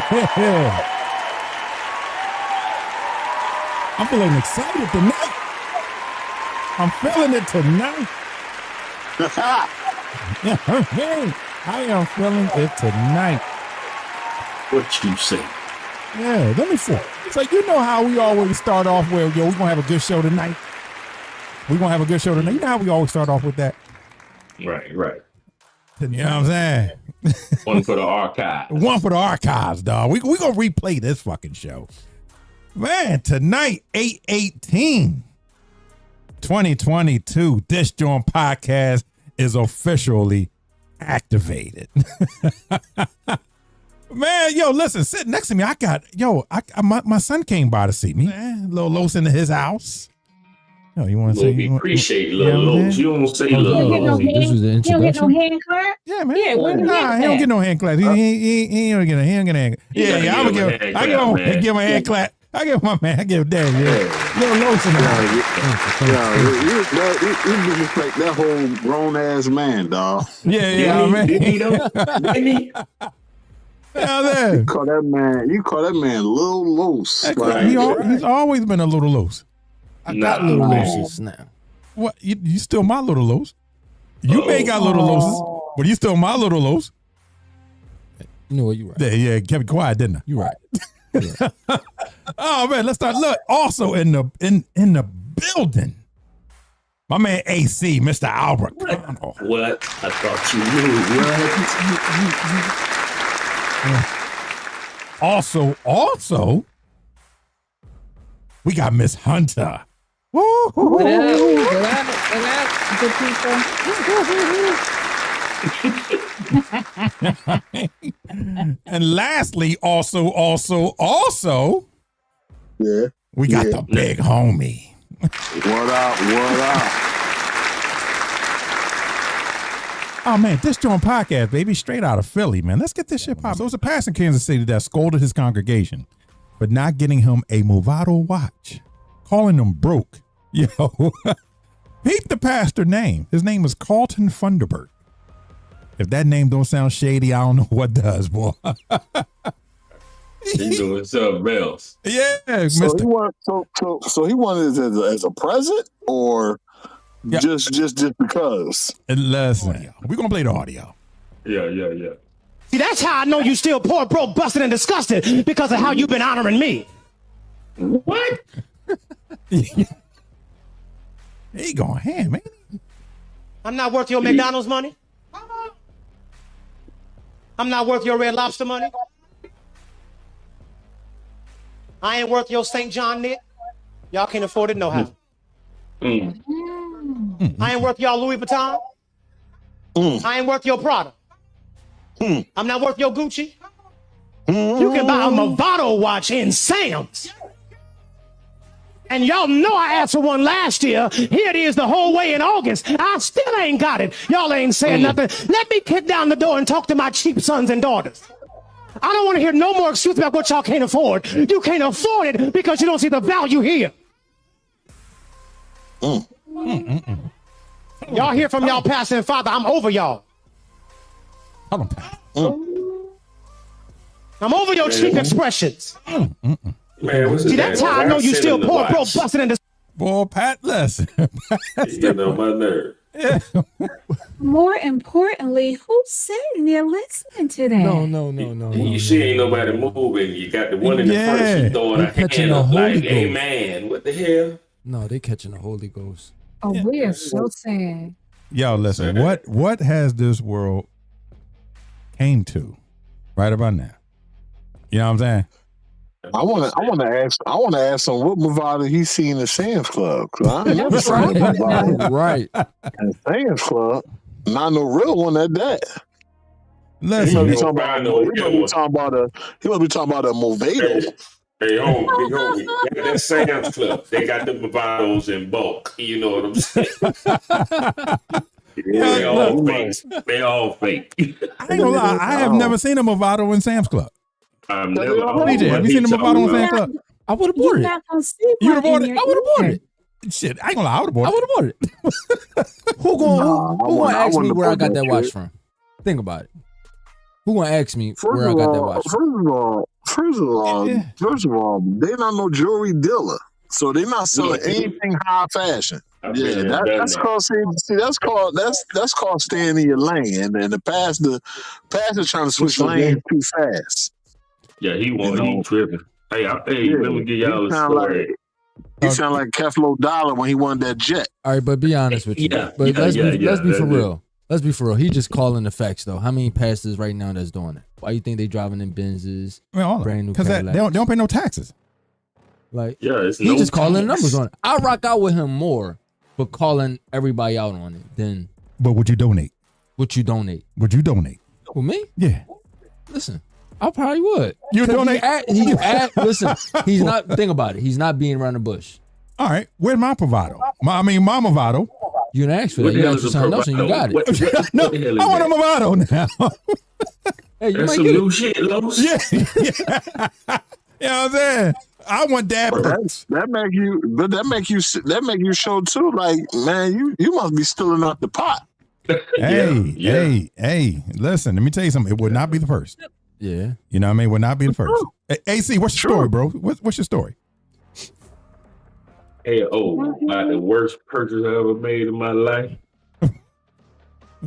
I'm feeling excited tonight. I'm feeling it tonight. I am feeling it tonight. What you say? Yeah, let me see. So you know how we always start off with, yo, we're going to have a good show tonight. We're going to have a good show tonight. You know how we always start off with that? Right. You know what I'm saying? One for the archive. One for the archives, dog. We going to replay this fucking show. Man, tonight, 8/18, 2022, this JAWN podcast is officially activated. Man, yo, listen, sitting next to me, my son came by to see me. Man, Lil Los into his house. Yo, you want to say? We appreciate Lil Los. You don't say Lil Los. This was the introduction. You don't get no hand clap? Yeah, man. Yeah, he don't get no hand clap. He don't get a hand clap. Yeah, I'm going to give him a hand clap. I give my man. I give Dad. Yeah, Lil Los in the you disrespect that whole grown ass man, dog. Yeah, man. Did he though? You call that man Lil Los. He's always been a little loose. I got little loses now. What? You still my little lows? You may got little loses, but you still my little lows. You know what? You right. Yeah, kept it quiet, didn't I? You right. Oh man, let's start. Look, also in the building, my man AC, Mr. Albert Connell. What? I thought you knew. What? Also, we got Miss Hunter. Woo! What up, good people? And lastly, also, yeah, we got the big homie. What up? Oh man, this JAWN podcast, baby, straight out of Philly, man. Let's get this shit popped. So it was a pastor in Kansas City that scolded his congregation for not getting him a Movado watch, calling him broke. Yo, peep the pastor name. His name is Carlton Funderburg. If that name don't sound shady, I don't know what does, boy. He's doing something else. Yeah, so he wanted it as a present, or just because. And listen, we're gonna play the audio. Yeah. See, that's how I know you still poor, broke, busted, and disgusted, because of how you've been honoring me. What? He going ham, man. I'm not worth your McDonald's money. I'm not worth your Red Lobster money. I ain't worth your St. John knit. Y'all can't afford it no how. I ain't worth y'all Louis Vuitton. I ain't worth your Prada. I'm not worth your Gucci. You can buy a Movado watch in Sam's. And y'all know I asked for one last year. Here it is the whole way in August. I still ain't got it. Y'all ain't saying nothing. Let me kick down the door and talk to my cheap sons and daughters. I don't want to hear no more excuses about what y'all can't afford. You can't afford it because you don't see the value here. Y'all hear from y'all pastor and father, I'm over y'all. Hold on. I'm over your cheap expressions. Man, see, that's how I know you still poor, broke, busted in the... Boy, Pat, listen. He's getting on my nerve. Yeah. More importantly, who's sitting there listening to that? No. She ain't nobody moving. You got the one in the front. She throwing her hand up like, amen. What the hell? No, they catching the Holy Ghost. Oh, we are so sad. Yo, listen, what has this world came to right about now? You know what I'm saying? I want to ask him what Movado he's seen in Sam's Club. I ain't never seen Movado. Right. In Sam's Club, not no real one at that. Listen, he must be talking about a Movado. Hey, homie, got that Sam's Club. They got the Movados in bulk. You know what I'm saying? They all fake. I ain't gonna lie, I have never seen a Movado in Sam's Club. I've never. DJ, have you seen the Movado in Sam's Club? I would have bought it. You would have bought it? I would have bought it. Shit, I ain't gonna lie, I would have bought it. I would have bought it. Who gonna ask me where I got that watch from? Think about it. Who gonna ask me where I got that watch from? First of all, they're not no jewelry dealer, so they're not selling anything high fashion. Yeah, that's called that's called staying in your lane, and the pastor trying to switch lanes too fast. Yeah, he tripping. Hey, let me give y'all a story. He sound like Keflo Dollar when he won that jet. All right, but be honest with you. Let's be for real. Let's be for real. He just calling the facts though. How many pastors right now that's doing it? Why you think they driving in Benzes? Brand new because they don't pay no taxes. Like, he just calling numbers on it. I rock out with him more, but calling everybody out on it than. But would you donate? Would you donate? Would you donate? With me? Yeah. Listen, I probably would. You donate? Listen, he's not. Think about it. He's not being around the bush. All right. Where's my Movado? My Movado. You didn't ask for that. You asked for something else and you got it. No, I want a Movado now. Hey, you That's might some get new it. shit, Los. Yeah. You know what I'm saying? I want that. That make you show too. Like, man, you must be stealing out the pot. Hey, listen, let me tell you something. It would not be the first. Yeah. You know what I mean? Would not be the first. Hey, AC, what's your story, bro? What's your story? Hey, the worst purchase I ever made in my life.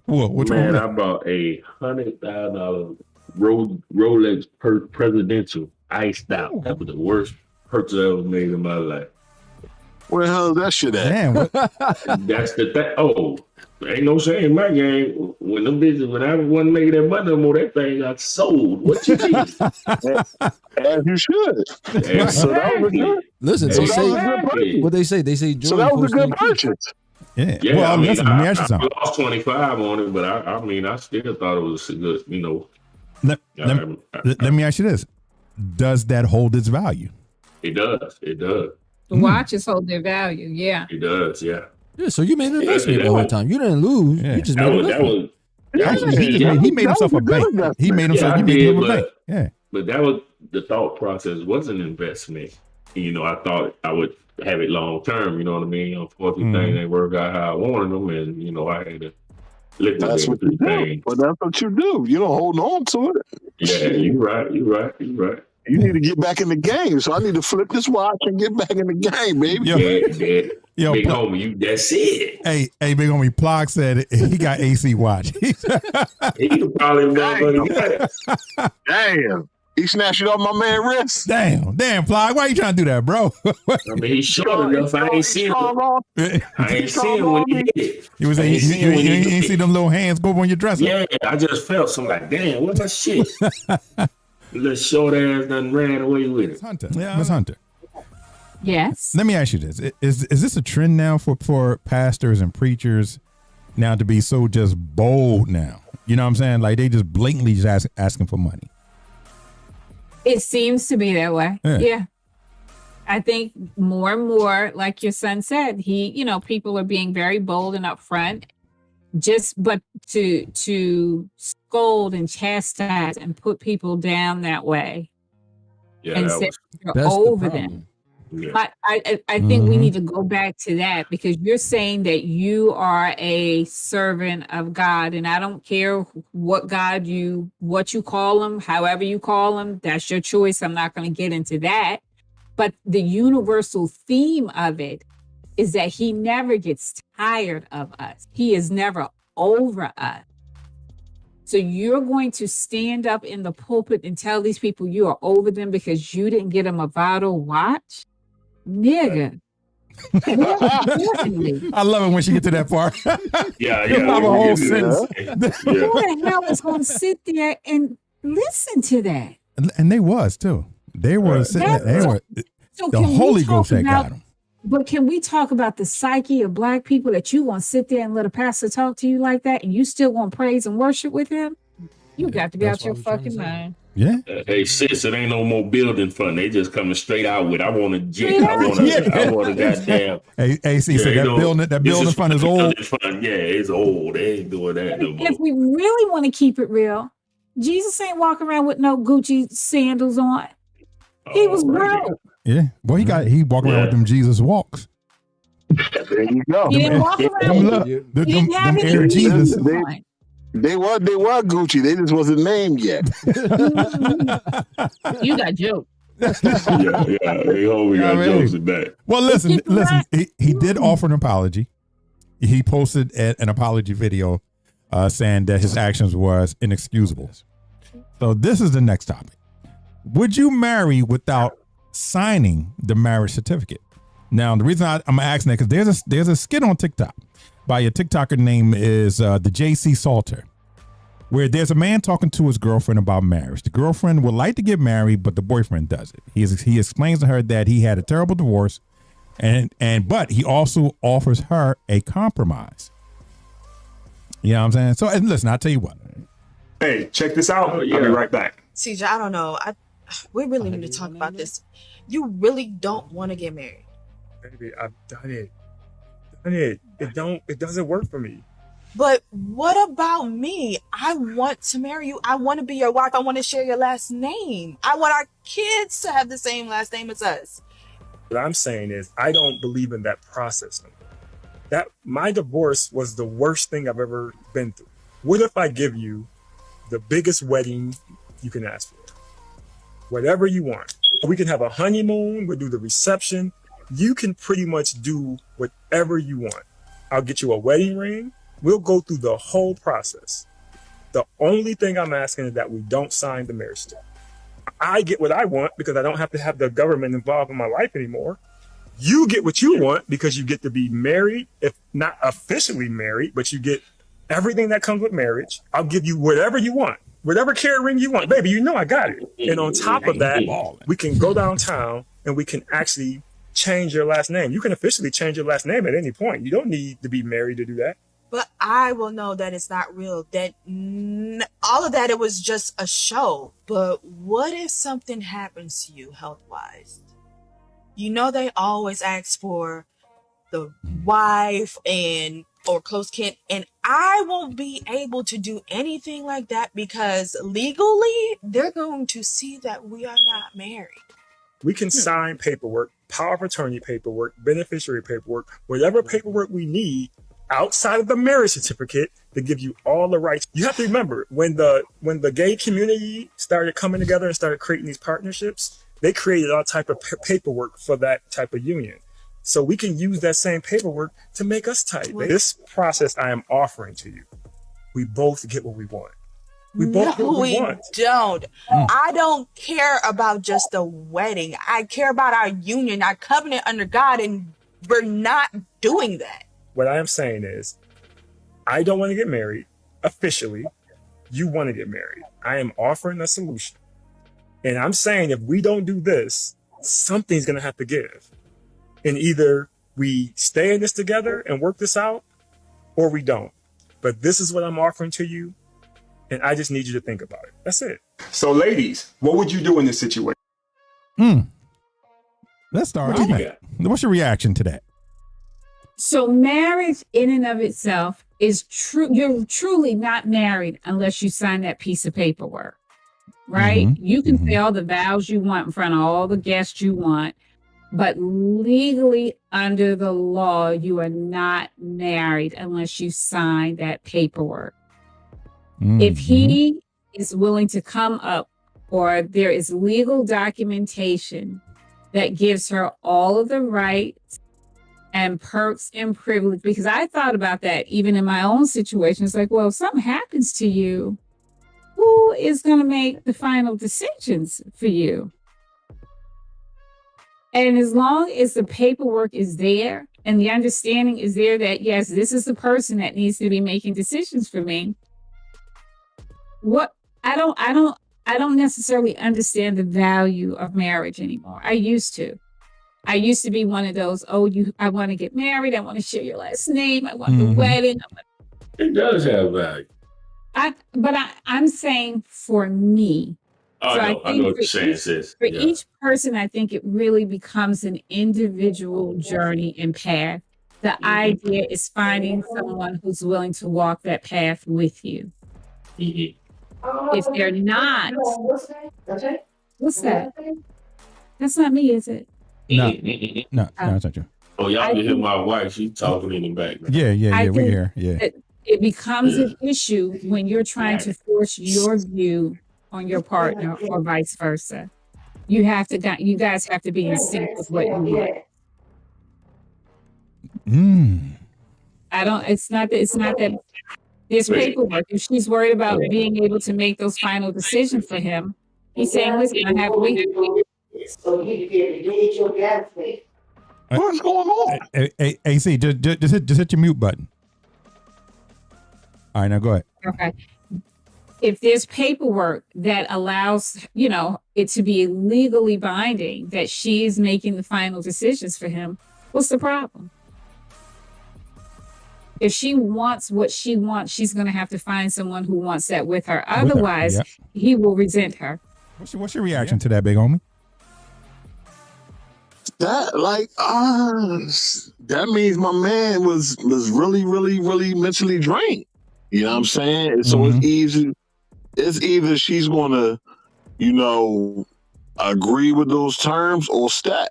Well, which man, one? I bought a $100,000 Rolex Presidential iced out. That was the worst purchase I ever made in my life. Where the hell is that shit at? Damn. That's the thing. Oh, ain't no shame in my game. When I wasn't making that money no more, that thing got sold. What you mean? As you should. Exactly. So that was good. Listen, So that was a good purchase. what they say. They say So that was a good purchase. Yeah. Yeah, Well, I mean, listen, let me ask you I something. lost 25 on it, but I still thought it was a good, Let me ask you this. Does that hold its value? It does. The watches hold their value. Yeah. It does, yeah. Yeah, so you made an investment the whole time. You didn't lose. Yeah. You just made an investment. Actually, he made himself a bank. He made himself a bank. Yeah. But that was the thought process was an investment. I thought I would have it long term, you know what I mean? Unfortunately, things didn't work out how I wanted them, and I had to liquidate That's what you do. things. But that's what you do. You don't hold on to it. Yeah, you're right. You need to get back in the game. So I need to flip this watch and get back in the game, baby. Yo, big homie, that's it. Hey, big homie, Plog said he got AC watch. He could probably motherfucking got it. Damn. He snatched it off my man's wrist. Damn, Plog, why you trying to do that, bro? I mean, he's short enough. I ain't seen when he did it. You ain't see them little hands go up on your dresser? Yeah, I just felt some like, damn, what my shit? Little short ass done ran away with it. Hunter. Yeah, Miss Hunter. Yes. Let me ask you this. Is this a trend now for pastors and preachers now to be so just bold now? You know what I'm saying? Like they just blatantly just asking for money. It seems to be that way. Yeah. I think more and more, like your son said, people are being very bold and upfront. But to scold and chastise and put people down that way, and say you're over them. Yeah. I think we need to go back to that, because you're saying that you are a servant of God, and I don't care what you call him, however you call him, that's your choice. I'm not going to get into that. But the universal theme of it is that he never gets tired of us. He is never over us. So you're going to stand up in the pulpit and tell these people you are over them because you didn't get them a Movado watch? Nigga. I love it when she get to that part. Yeah. Have a whole sentence. Who the hell is going to sit there and listen to that? And they was too. They were sitting there. They were. So the Holy Ghost had got them. But can we talk about the psyche of Black people, that you want to sit there and let a pastor talk to you like that, and you still want praise and worship with him? You got to be out your fucking mind. Yeah. Hey, sis, it ain't no more building fund. They just coming straight out with, I want a jet. I want a goddamn. Hey, AC said that building fund is old. Fund. Yeah, it's old. They ain't doing that no more. If we really want to keep it real, Jesus ain't walking around with no Gucci sandals on. He was broke. Yeah. Well, he walking around with them Jesus walks. There you go. He didn't walk around. Them Air Jesus. They were Gucci. They just wasn't named yet. You got jokes. yeah. They always got jokes in that. Well, listen. He did offer an apology. He posted an apology video saying that his actions was inexcusable. So this is the next topic. Would you marry without signing the marriage certificate? Now, the reason I'm asking that because there's a skit on TikTok by a TikToker name is the JC Salter, where there's a man talking to his girlfriend about marriage. The girlfriend would like to get married, but the boyfriend doesn't. He explains to her that he had a terrible divorce, but he also offers her a compromise. You know what I'm saying? So, and listen, I'll tell you what. Hey, check this out. I'll be right back. CJ, I don't know. We really need to talk about this. You really don't want to get married. Baby, I've done it. It doesn't work for me. But what about me? I want to marry you. I want to be your wife. I want to share your last name. I want our kids to have the same last name as us. What I'm saying is I don't believe in that process no more. That my divorce was the worst thing I've ever been through. What if I give you the biggest wedding you can ask for? Whatever you want. We can have a honeymoon. We'll do the reception. You can pretty much do whatever you want. I'll get you a wedding ring. We'll go through the whole process. The only thing I'm asking is that we don't sign the marriage certificate. I get what I want because I don't have to have the government involved in my life anymore. You get what you want because you get to be married, if not officially married, but you get everything that comes with marriage. I'll give you whatever you want, whatever carrot ring you want. Baby, you know I got it. And on top of that, we can go downtown and we can actually change your last name. You can officially change your last name at any point. You don't need to be married to do that. But I will know that it's not real. That all of that, it was just a show. But what if something happens to you health-wise? You know they always ask for the wife or close kin, and I won't be able to do anything like that because legally they're going to see that we are not married. We can sign paperwork, power of attorney paperwork, beneficiary paperwork, whatever paperwork we need outside of the marriage certificate to give you all the rights. You have to remember when the gay community started coming together and started creating these partnerships, they created all type of paperwork for that type of union. So we can use that same paperwork to make us tight. This process I am offering to you, we both get what we want. We both get what we want. Don't. I don't care about just a wedding. I care about our union, our covenant under God, and we're not doing that. What I am saying is, I don't want to get married officially. You want to get married. I am offering a solution. And I'm saying if we don't do this, something's going to have to give. And either we stay in this together and work this out, or we don't. But this is what I'm offering to you. And I just need you to think about it. That's it. So ladies, what would you do in this situation? Let's start. What's your reaction to that? So marriage in and of itself is true. You're truly not married unless you sign that piece of paperwork, right? You can say all the vows you want in front of all the guests you want, but legally under the law, you are not married unless you sign that paperwork. If he is willing to come up, or there is legal documentation that gives her all of the rights and perks and privilege, because I thought about that even in my own situation. It's like, well, if something happens to you, who is going to make the final decisions for you? And as long as the paperwork is there and the understanding is there that, yes, this is the person that needs to be making decisions for me. I don't necessarily understand the value of marriage anymore. I used to be one of those, I want to get married. I want to share your last name. I want the wedding. It does have value. I'm saying for me. Oh, so I know what you're saying, sis. For each person, I think it really becomes an individual journey and path. The idea is finding someone who's willing to walk that path with you. If they're not, what's that? That's not me, is it? No, that's not you. Oh, y'all can hear my wife. She's talking in the background. Yeah, we hear. Yeah. it becomes an issue when you're trying to force your view on your partner or vice versa. You guys have to be in sync with what you want. It's not that there's paperwork. If she's worried about being able to make those final decisions for him, he's saying, listen, I have to wait. So you get your gas fee. What's going on? Hey, AC, just hit your mute button. All right, now go ahead. Okay. If there's paperwork that allows, it to be legally binding that she is making the final decisions for him, what's the problem? If she wants what she wants, she's going to have to find someone who wants that with her. Otherwise, he will resent her. What's your reaction to that, big homie? That that means my man was really, really, really mentally drained. You know what I'm saying? So it's easy. It's either she's gonna, agree with those terms or step.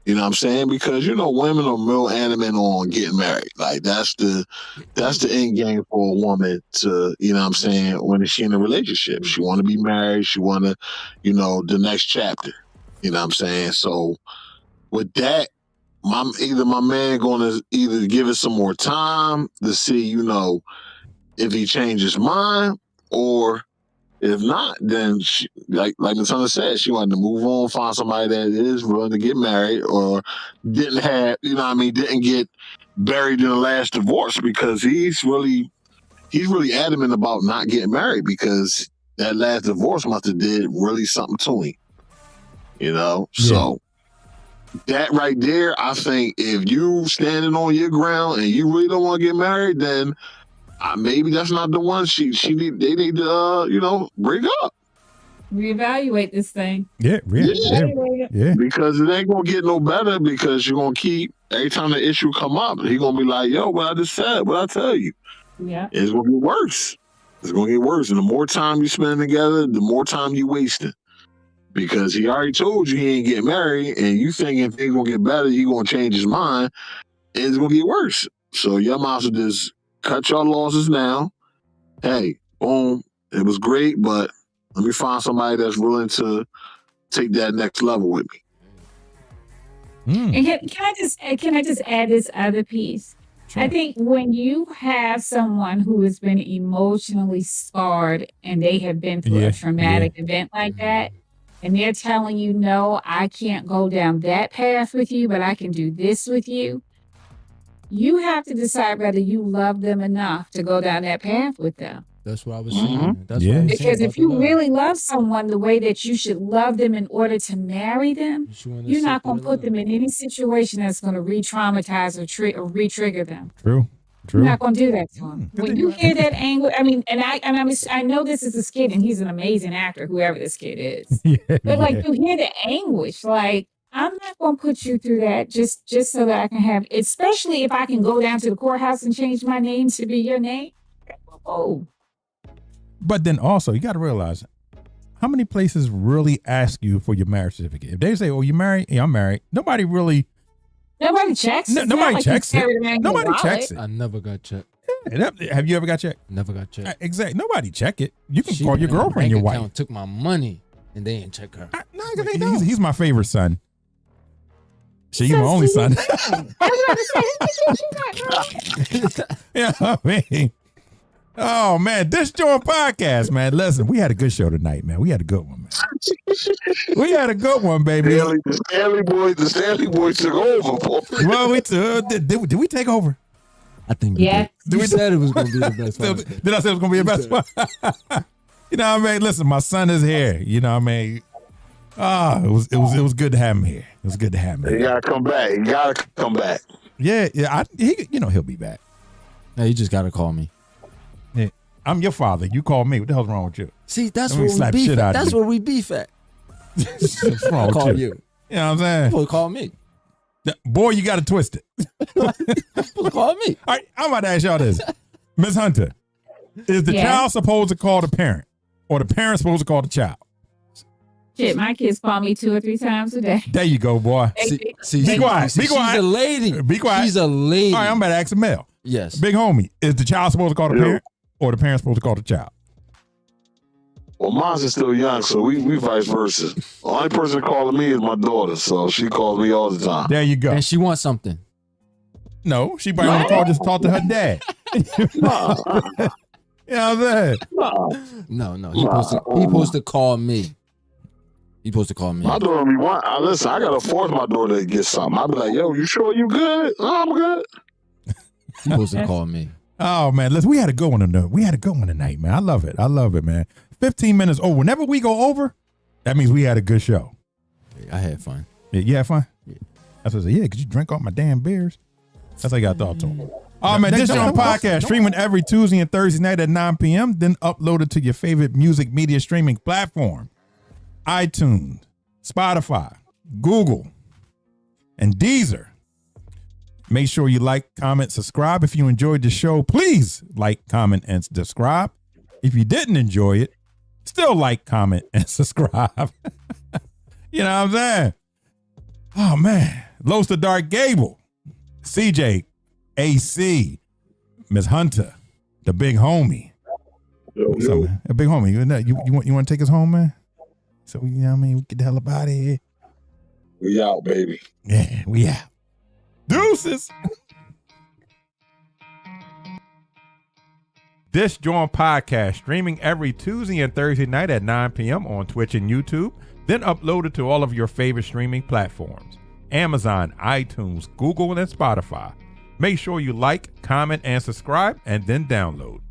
You know what I'm saying? Because women are real adamant on getting married. Like that's the end game for a woman to, you know what I'm saying, when she's in a relationship. She wanna be married, she wanna, the next chapter. You know what I'm saying? So with that, either my man gonna either give it some more time to see, if he changes his mind, or if not, then she, like Matana said, she wanted to move on, find somebody that is willing to get married, or didn't get buried in the last divorce, because he's really adamant about not getting married, because that last divorce must have did really something to him. So that right there, I think if you standing on your ground and you really don't want to get married, then maybe that's not the one. They need to break up. Reevaluate this thing. Yeah. Because it ain't gonna get no better, because you're gonna keep, every time the issue come up, he gonna be like, yo, what I just said, what I tell you. Yeah. It's gonna get worse. It's gonna get worse. And the more time you spend together, the more time you wasting. Because he already told you he ain't getting married, and you thinking things gonna get better, he gonna change his mind, and it's gonna get worse. So y'all might as well just cut your losses now. Hey, boom, it was great, but let me find somebody that's willing to take that next level with me. And can I just add this other piece? Sure. I think when you have someone who has been emotionally scarred and they have been through a traumatic event like that, and they're telling you, no, I can't go down that path with you, but I can do this with you. You have to decide whether you love them enough to go down that path with them. That's what I was saying. Because if you really love someone the way that you should love them in order to marry them, you're not going to put them in any situation that's going to re-traumatize or re-trigger them. True. You're not going to do that to them. When you hear that anguish, I know this is a skit, and he's an amazing actor, whoever this kid is. But you hear the anguish, like, I'm not going to put you through that just so that I can have, especially if I can go down to the courthouse and change my name to be your name. Oh. But then also, you got to realize, how many places really ask you for your marriage certificate? If they say, oh, you married? Yeah, I'm married. Nobody checks. Nobody checks it. Nobody checks it. I never got checked. Yeah, have you ever got checked? Never got checked. Exactly. Nobody check it. You can call your girlfriend your wife. Took my money and they didn't check her. He's my favorite son. She's my only son. Yeah, I mean. Oh man, this joint podcast, man. Listen, we had a good show tonight, man. We had a good one, man. We had a good one, baby. The Stanley boys took over. Well, did we take over? I think we did. You said it was going to be the best one. Did I say it was going to be the best one? You know what I mean? Listen, my son is here. You know what I mean? It was good to have him here. It was good to have him here. You gotta come back. Yeah. He'll be back. No, you just gotta call me. Yeah, I'm your father. You call me. What the hell's wrong with you? See, that's where we beef at. That's where we beef at. What's wrong with call you? You. You know what I'm saying? Boy, call me. Boy, you got to twist it. Call me. All right, I'm about to ask y'all this. Ms. Hunter, is the child supposed to call the parent, or the parent supposed to call the child? Shit, my kids call me 2 or 3 times a day. There you go, boy. See, be quiet. Be quiet. She's a lady. Be quiet. She's a lady. All right, I'm about to ask a male. Yes. Big homie, is the child supposed to call the parent or the parent supposed to call the child? Well, mine's still young, so we vice versa. The only person calling me is my daughter, so she calls me all the time. There you go. And she wants something. No, she probably want to call just to talk to her dad. You know what I'm saying? No. He supposed to call me. He supposed to call me. My daughter be want. Listen, I gotta force my daughter to get something. I be like, yo, you sure you good? Oh, I'm good. He supposed to call me. Oh man, listen, we had a good one tonight. We had a good one tonight, man. I love it, man. 15 minutes over. Whenever we go over, that means we had a good show. I had fun. Yeah, you had fun? Yeah. That's what I said. Yeah, because you drink all my damn beers. That's how I got thought to him. Oh man, this JAWN podcast streaming every Tuesday and Thursday night at 9 p.m. Then uploaded to your favorite music media streaming platform: iTunes, Spotify, Google, and Deezer. Make sure you like, comment, subscribe. If you enjoyed the show, please like, comment, and subscribe. If you didn't enjoy it, still like, comment, and subscribe. You know what I'm saying? Oh man, LosThaDarkGable, CJ, AC, Miss Hunter, the big homie. A big homie. You want to take us home, man? So you know what I mean? We get the hell up out of here. We out, baby. Yeah, we out. Deuces. This JAWN podcast streaming every Tuesday and Thursday night at 9 p.m. on Twitch and YouTube, then uploaded to all of your favorite streaming platforms: Amazon, iTunes, Google, and Spotify. Make sure you like, comment, and subscribe, and then download.